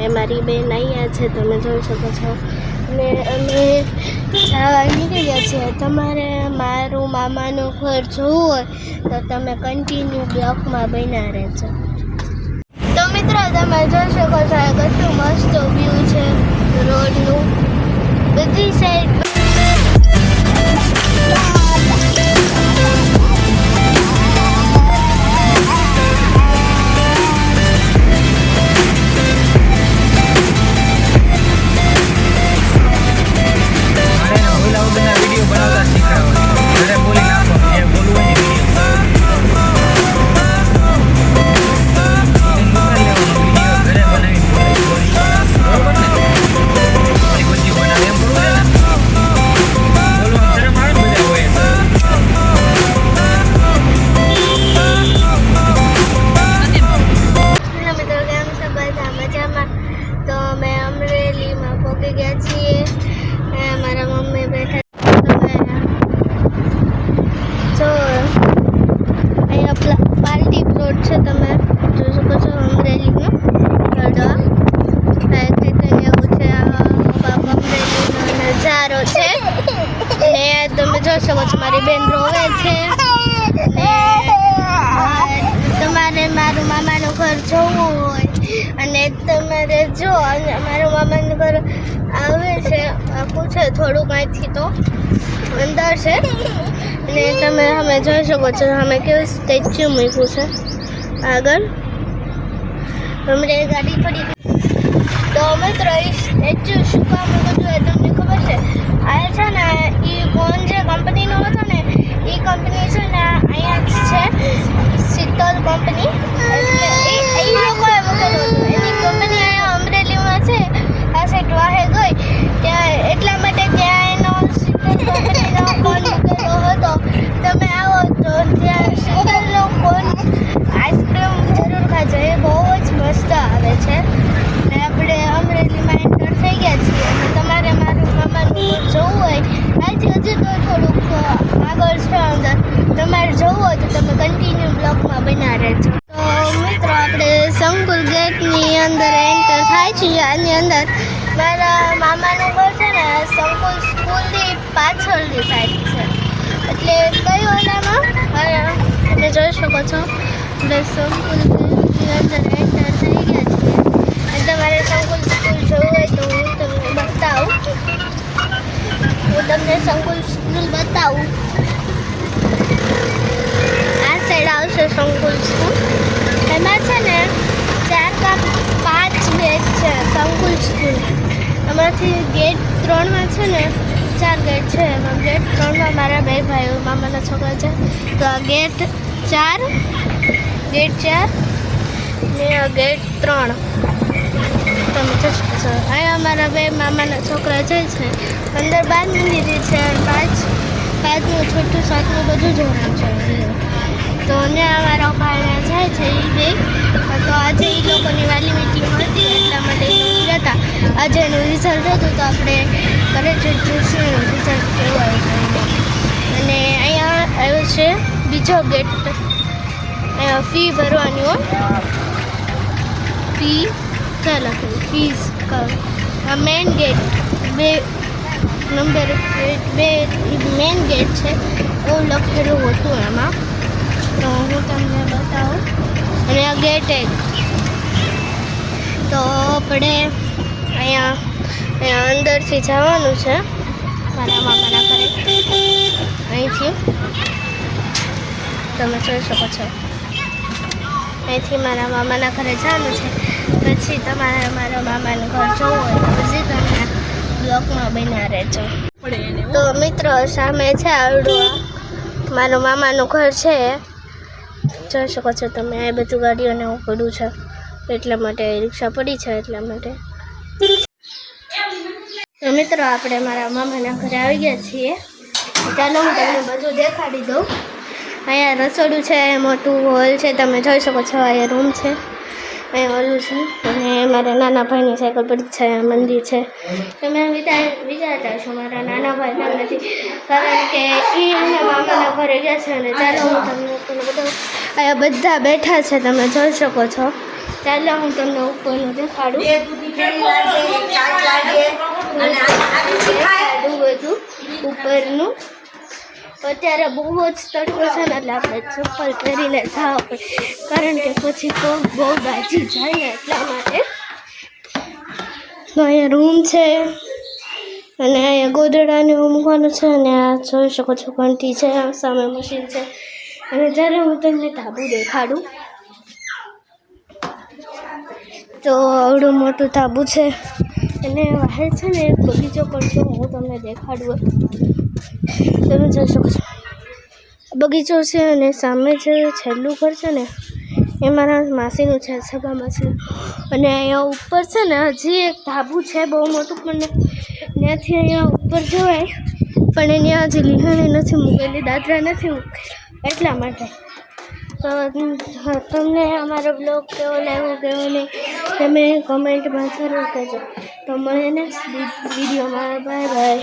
મારી બેન અહીંયા છે, તમે જોઈ શકો છો. અને અમે જવા નીકળી ગયા છીએ. તમારે મારું મામાનું ઘર જોવું હોય તો તમે કન્ટિન્યુ બ્લોકમાં બન્યા રહેજો. તો મિત્રો તમે જોઈ શકો છો કેટલું મસ્ત વ્યૂ છે રોડનું બધી સાઈડ. જોઈ શકો છો મારી બેન રોવે છે. તમારે મારું મામાનું ઘર જોવું હોય અને તમારે જો મારું મામાનું ઘર આવે છે આખું છે થોડુંક અહીંથી તો અંદર છે. અને તમે અમે જોઈ શકો છો અમે કેવું સ્ટેચ્યુ મૂક્યું છે આગળ. હમણાં ગાડી થોડી તો મિત્રો એ સ્ટેચ્યુ શું કામ મૂક્યું એ તમને ખબર છે? આ છે ને એ કોણ જે કંપનીનો હતો ને એ કંપની છે ને અહીંયા છે શીતલ કંપની. એટલે એ લોકોએ મૂકેલું હતું. એની કંપની અહીંયા અમરેલીમાં છે આ સાઈડ વાહે ગઈ ત્યાં એટલા માટે ત્યાં એનો શીતલ કંપનીનો કોન મૂકેલો હતો. તમે આવો તો ત્યાં શીતલનો કોન આઈસ્ક્રીમ જરૂર ખાજો, એ બહુ જ મસ્ત આવે છે. ને આપણે અમરેલીમાં એન્ટર થઈ ગયા છીએ. અને તમારે મારું મામાનું જોવું હોય હજી તો થોડુંક આગળ છે અંદર, તમારે જોવું હોય તો તમે કન્ટિન્યુ બ્લોકમાં બન્યા રહેજો. તો મિત્રો આપણે સંકુલ ગેટની અંદર એન્ટર થાય છે. આની અંદર મારા મામાનું ઘર છે ને સંકુલ સ્કૂલની પાછળની સાઈડ છે. એટલે કઈ ઓલામાં તમે જોઈ શકો છો આપણે સંકુલ ગેટની અંદર એન્ટર થઈ ગયા છીએ. અને તમારે સંકુલ સ્કૂલ જોવું હોય તો હું તમને બતાવું. હું તમને સંકુલ સ્કૂલ બતાવું. આ સાઈડ આવશે સંકુલ સ્કૂલ. એમાં છે ને 4 કે 5 ગેટ છે સંકુલ સ્કૂલ. એમાંથી ગેટ 3માં છે ને 4 ગેટ છે. એમાં ગેટ 3માં મારા 2 ભાઈઓ મામાના છોકરા છે. તો આ ગેટ 4 ને આ ગેટ 3 તમે જોઈ શકો છો. અહીંયા અમારા 2 મામાના છોકરા જાય છે. અંદર 12 મંદિર છે અને 5નું છોટું 7નું બધું જોવાનું છે. તો ને અમારા ભાઈ જાય છે એ 2. તો આજે એ લોકોની વાલી મીટિંગ હતી એટલા માટે એ લોકો જતા. આજે એનું રિઝલ્ટ હતું તો આપણે ઘરે જ જોઈશું એનું રિઝલ્ટ કેવું આવ્યું. અને અહીંયા આવ્યો છે બીજો ગેટ. અહીંયા ફી ભરવાની હોય. ફી ચાલો ફીસ આ main gate 2 number gate 2 main gate છે એવું લખેલું હતું એમાં. તો હું તમને બતાવું. અને આ ગેટ 1. તો આપણે અહીંયા અંદરથી જવાનું છે મારા મામાના ઘરે. અહીંથી તમે જોઈ શકો છો અહીંથી મારા મામાના ઘરે જવાનું છે. પછી તમારે મારા મામાનું ઘર જોવું હોય તો પછી તમે બ્લોકમાં બન્યા રહેજો. તો મિત્રો સામે છે આવડું મારું મામાનું ઘર છે. જોઈ શકો છો તમે. આ બધું ગાડીઓને એવું પડ્યું છે એટલા માટે રિક્ષા પડી છે એટલા માટે. તો મિત્રો આપણે મારા મામાના ઘરે આવી ગયા છીએ. ચાલો હું તમને બધું દેખાડી દઉં. અહીંયા રસોડું છે, મોટું હોલ છે, તમે જોઈ શકો છો. અહીંયા રૂમ છે, અહીંયા ઓલું છે. અને મારા નાના ભાઈની સાયકલ પડી છે. અહીંયા મંદિર છે. તમે વિચારતા છો મારા નાના ભાઈ કેમ નથી, કારણ કે એ એમના મામાના ઘરે ગયા છે. અને ચાલો હું તમને બધું અહીંયા બધા બેઠા છે તમે જોઈ શકો છો. ચાલો હું તમને ઉપરનું દેખાડું બધું ઉપરનું. અત્યારે બહુ જ તડકો છે ને એટલે આપણે ચપ્પલ પહેરીને જવા પડે, કારણ કે પછી પગ બહુ દાજી જાય ને એટલા માટે. તો અહીંયા રૂમ છે અને અહીંયા ગોદડાને એવું મૂકવાનું છે અને આ જોઈ શકો છો ઘંટી છે, સામે મશીન છે. અને જ્યારે હું તમને ધાબુ દેખાડું તો આવડું મોટું ધાબુ છે અને બહાર છે ને એક બગીચો પણ છે, હું તમને દેખાડું. તમે જોઈ શકો છો બગીચો છે અને સામે જે છેલ્લું ઘર છે ને એ મારા માસીનું છે, સગા માસીનું. અને અહીંયા ઉપર છે ને હજી એક ધાબુ છે બહુ મોટું, પણ ત્યાંથી અહીંયા ઉપર જવાય પણ ત્યાં હજી લીહાણી નથી મૂકેલી, દાદરા નથી મૂકેલા એટલા માટે. તો તમને અમારો બ્લોગ કેવો લાગ્યો કેવો નહીં તમે કમેન્ટમાં જરૂર કહેજો. તો મળે નેક્સ્ટ વિડીયોમાં. Bye bye.